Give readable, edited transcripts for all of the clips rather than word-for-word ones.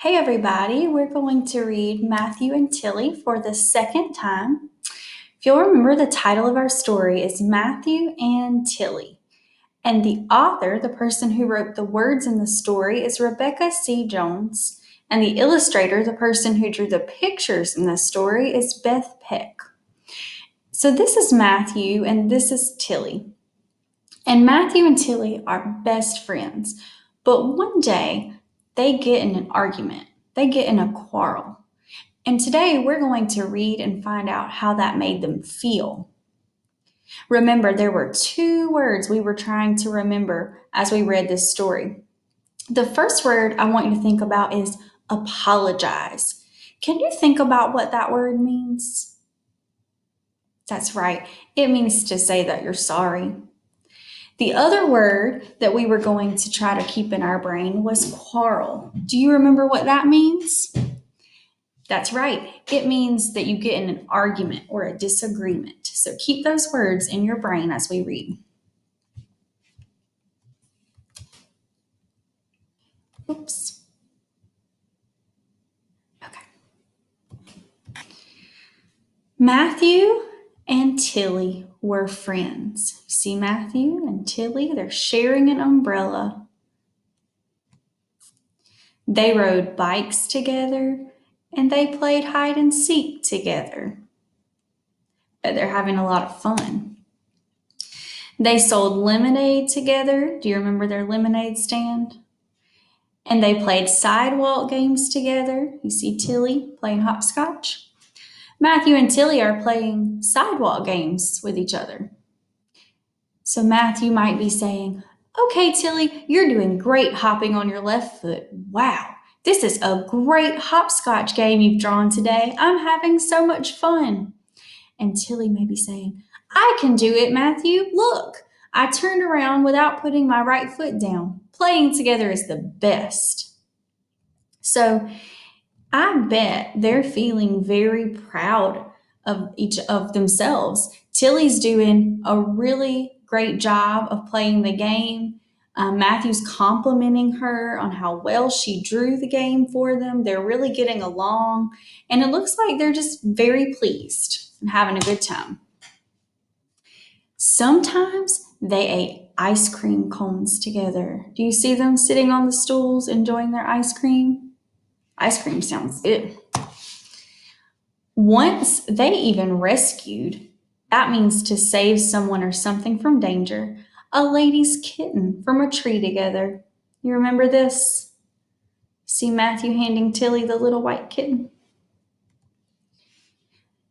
Hey everybody, we're going to read Matthew and Tilly for the second time. If you'll remember, the title of our story is Matthew and Tilly. And the author, the person who wrote the words in the story, is Rebecca C. Jones. And the illustrator, the person who drew the pictures in the story, is Beth Peck. So this is Matthew and this is Tilly. And Matthew and Tilly are best friends. But one day, they get in an argument. They get in a quarrel. And today we're going to read and find out how that made them feel. Remember, there were two words we were trying to remember as we read this story. The first word I want you to think about is apologize. Can you think about what that word means? That's right. It means to say that you're sorry. The other word that we were going to try to keep in our brain was quarrel. Do you remember what that means? That's right. It means that you get in an argument or a disagreement. So keep those words in your brain as we read. Oops. Okay. Matthew and Tilly were friends. See Matthew and Tilly? They're sharing an umbrella. They rode bikes together and they played hide and seek together. But they're having a lot of fun. They sold lemonade together. Do you remember their lemonade stand? And they played sidewalk games together. You see Tilly playing hopscotch. Matthew and Tilly are playing sidewalk games with each other. So Matthew might be saying, "Okay, Tilly, you're doing great hopping on your left foot. Wow, this is a great hopscotch game you've drawn today. I'm having so much fun." And Tilly may be saying, "I can do it, Matthew. Look, I turned around without putting my right foot down. Playing together is the best." So I bet they're feeling very proud of each of themselves. Tilly's doing a really great job of playing the game. Matthew's complimenting her on how well she drew the game for them. They're really getting along, and it looks like they're just very pleased and having a good time. Sometimes they ate ice cream cones together. Do you see them sitting on the stools enjoying their ice cream? Ice cream sounds good. Once they even rescued, that means to save someone or something from danger, a lady's kitten from a tree together. You remember this? See Matthew handing Tilly the little white kitten.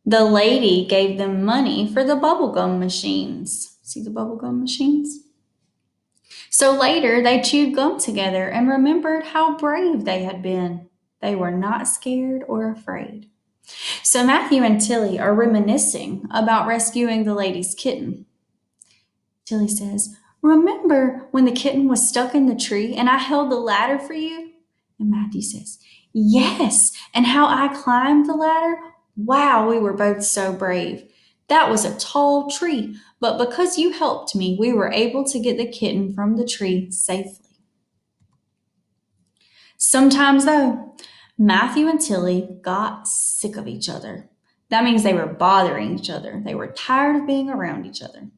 The lady gave them money for the bubblegum machines. See the bubblegum machines? So later they chewed gum together and remembered how brave they had been. They were not scared or afraid. So Matthew and Tilly are reminiscing about rescuing the lady's kitten. Tilly says, "Remember when the kitten was stuck in the tree and I held the ladder for you?" And Matthew says, "Yes, and how I climbed the ladder? Wow, we were both so brave. That was a tall tree, but because you helped me, we were able to get the kitten from the tree safely." Sometimes, though, Matthew and Tilly got sick of each other. That means they were bothering each other. They were tired of being around each other.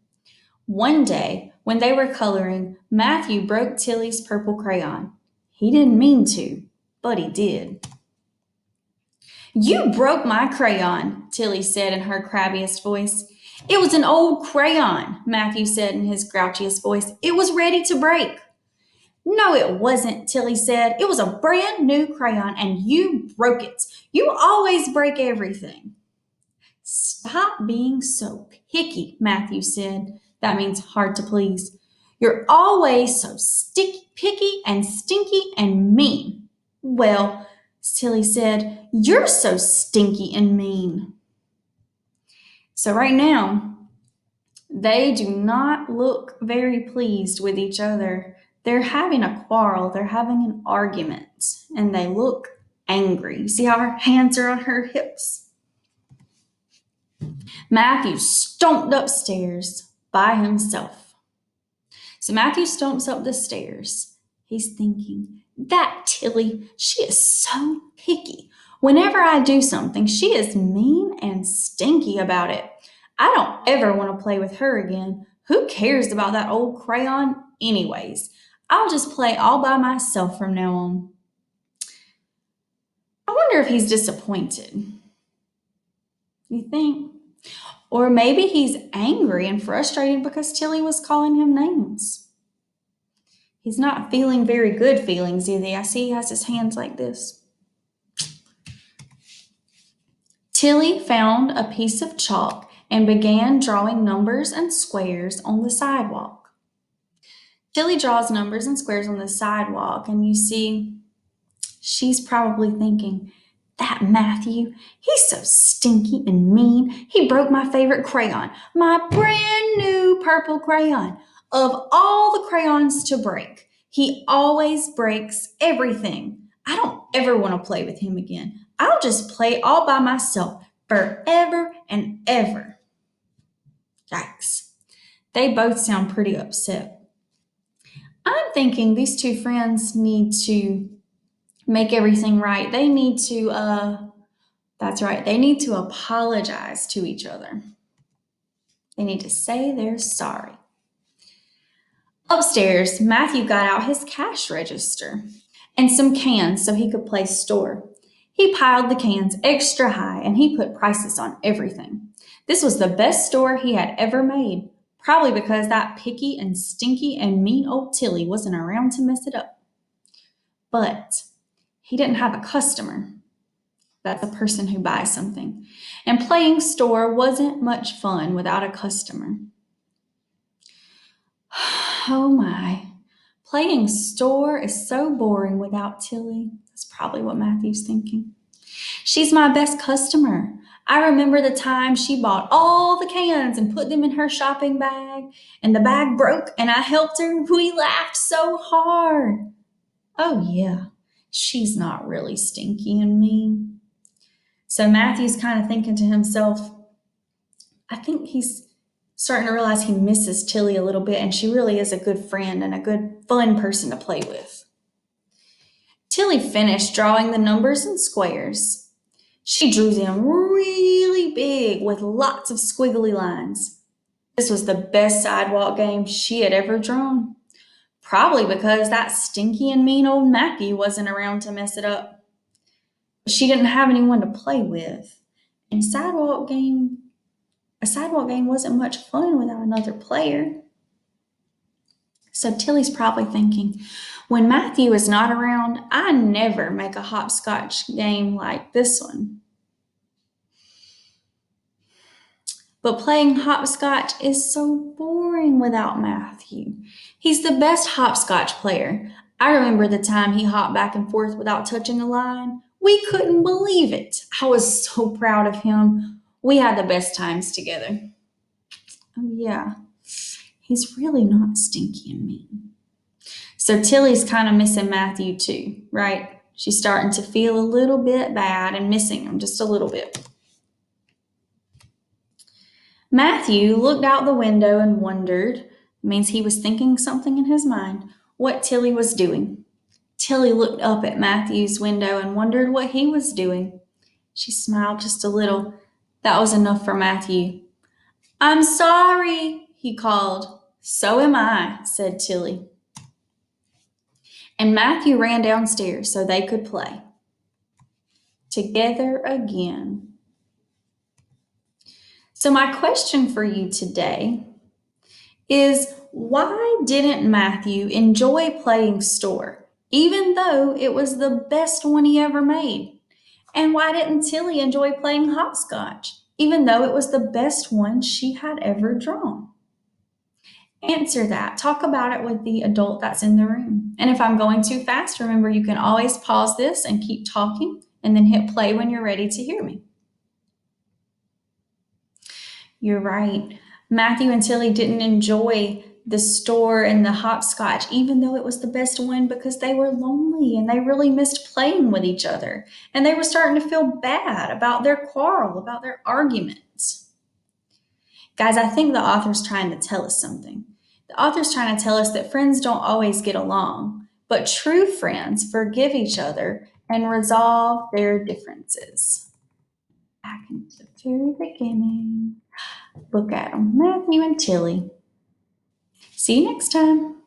One day, when they were coloring, Matthew broke Tilly's purple crayon. He didn't mean to, but he did. "You broke my crayon," Tilly said in her crabbiest voice. "It was an old crayon," Matthew said in his grouchiest voice. "It was ready to break." "No, it wasn't," Tilly said. "It was a brand new crayon and you broke it. You always break everything." "Stop being so picky," Matthew said. That means hard to please. "You're always so picky and stinky and mean." "Well," Tilly said, "you're so stinky and mean." So right now, they do not look very pleased with each other. They're having a quarrel, they're having an argument, and they look angry. You see how her hands are on her hips? Matthew stomped upstairs by himself. So Matthew stomps up the stairs. He's thinking, That Tilly, she is so picky. Whenever I do something, she is mean and stinky about it. I don't ever want to play with her again. Who cares about that old crayon, anyways? I'll just play all by myself from now on. I wonder if he's disappointed. You think? Or maybe he's angry and frustrated because Tilly was calling him names. He's not feeling very good feelings either. I see he has his hands like this. Tilly found a piece of chalk and began drawing numbers and squares on the sidewalk. Tilly draws numbers and squares on the sidewalk, and you see she's probably thinking, that Matthew, he's so stinky and mean. He broke my favorite crayon, my brand new purple crayon. Of all the crayons to break, he always breaks everything. I don't ever want to play with him again. I'll just play all by myself forever and ever. Yikes. They both sound pretty upset. I'm thinking these two friends need to make everything right. They need to, that's right, they need to apologize to each other. They need to say they're sorry. Upstairs, Matthew got out his cash register and some cans so he could play store. He piled the cans extra high and he put prices on everything. This was the best store he had ever made, probably because that picky and stinky and mean old Tilly wasn't around to mess it up. But he didn't have a customer. That's a person who buys something. And playing store wasn't much fun without a customer. Oh my. Playing store is so boring without Tilly. That's probably what Matthew's thinking. She's my best customer. I remember the time she bought all the cans and put them in her shopping bag, and the bag broke, and I helped her. We laughed so hard. Oh, yeah, she's not really stinky and mean. So Matthew's kind of thinking to himself, I think he's starting to realize he misses Tilly a little bit, and she really is a good friend and a good, fun person to play with. Tilly finished drawing the numbers and squares. She drew them really big with lots of squiggly lines. This was the best sidewalk game she had ever drawn. Probably because that stinky and mean old Matthew wasn't around to mess it up. She didn't have anyone to play with. And a sidewalk game wasn't much fun without another player. So Tilly's probably thinking, when Matthew is not around, I never make a hopscotch game like this one. But playing hopscotch is so boring without Matthew. He's the best hopscotch player. I remember the time he hopped back and forth without touching a line. We couldn't believe it. I was so proud of him. We had the best times together. Oh, yeah, he's really not stinky and mean. So Tilly's kind of missing Matthew too, right? She's starting to feel a little bit bad and missing him just a little bit. Matthew looked out the window and wondered, means he was thinking something in his mind, what Tilly was doing. Tilly looked up at Matthew's window and wondered what he was doing. She smiled just a little. That was enough for Matthew. I'm sorry, he called. So am I, said Tilly. And Matthew ran downstairs so they could play together again. So, my question for you today is, why didn't Matthew enjoy playing store, even though it was the best one he ever made? And why didn't Tilly enjoy playing hopscotch, even though it was the best one she had ever drawn? Answer that. Talk about it with the adult that's in the room. And if I'm going too fast, remember you can always pause this and keep talking and then hit play when you're ready to hear me. You're right. Matthew and Tilly didn't enjoy the store and the hopscotch, even though it was the best one, because they were lonely and they really missed playing with each other. And they were starting to feel bad about their quarrel, about their arguments. Guys, I think the author's trying to tell us something. The author's trying to tell us that friends don't always get along, but true friends forgive each other and resolve their differences. Back into the very beginning. Look at them, Matthew and Tilly. See you next time.